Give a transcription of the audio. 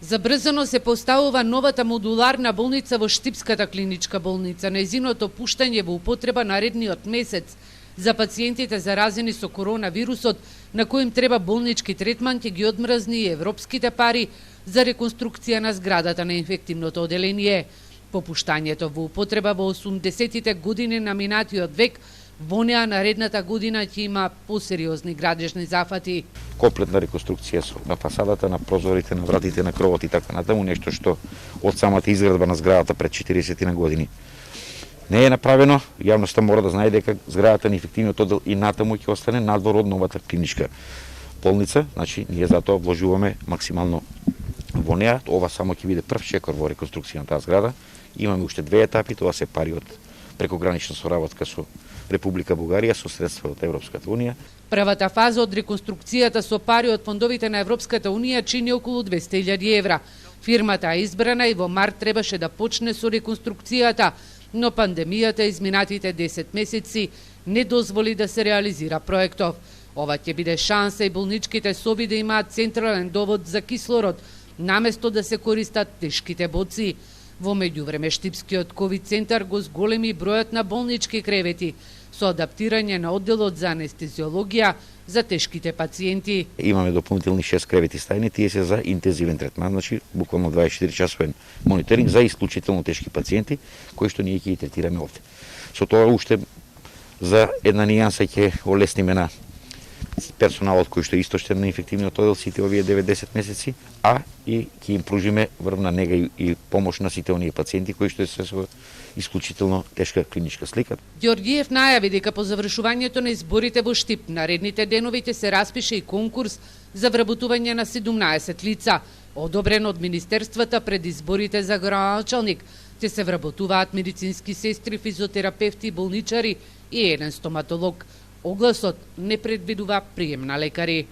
Забрзано се поставува новата модуларна болница во Штипската клиничка болница. Нејзиното пуштање во употреба наредниот месец за пациентите заразени со коронавирусот, на кои им треба болнички третман, ќе ги одмрзни и европските пари за реконструкција на зградата на инфективното оделение. По пуштањето во употреба во 80-тите години на минатиот век, во неа наредната година ќе има посериозни градежни зафати. Комплетна реконструкција на фасадата, на прозорите, на вратите, на кровот и така натаму, нешто што од самата изградба на зградата пред 40 на години не е направено. Јавноста мора да знае дека зградата на инфективниот одел и натаму ќе остане надвор од новата клиничка болница. Значи, ние затоа вложуваме максимално во неа. Ова само ќе биде прв чекор во реконструкција на таа зграда. Имаме уште две етапи, тоа се пари од прекогранична соработка со Република Бугарија со средства од Европската Унија. Првата фаза од реконструкцијата со пари од фондовите на Европската Унија чини околу 200.000 евра. Фирмата е избрана и во март требаше да почне со реконструкцијата, но пандемијата изминатите 10 месеци не дозволи да се реализира проектов. Ова ќе биде шанса и болничките соби да имаат централен довод за кислород, наместо да се користат тешките боци. Во меѓувреме Штипскиот ковид центар го зголеми бројот на болнички кревети со адаптирање на одделот за анестезиологија за тешките пациенти. Имаме дополнителни 6 кревети стајни, тие се за интензивен третман, значи буквално 24 часовен мониторинг за исклучително тешки пациенти кои што ние ќе ги третираме овде. Со тоа уште за една нијанса ќе олесниме на персоналот кој што е истоштен на инфективниот одел сите овие 90 месеци, а и ќе им пружиме врвна нега и помош на сите оние пациенти кои што се со исклучително тешка клиничка слика. Ѓорѓиев најави дека по завршувањето на изборите во Штип наредните денови ќе се распише и конкурс за вработување на 17 лица, одобрен од министерствата пред изборите за градоначалник. Ќе се вработуваат медицински сестри, физиотерапевти, болничари и еден стоматолог. Огласот не предвидува прием на лекари.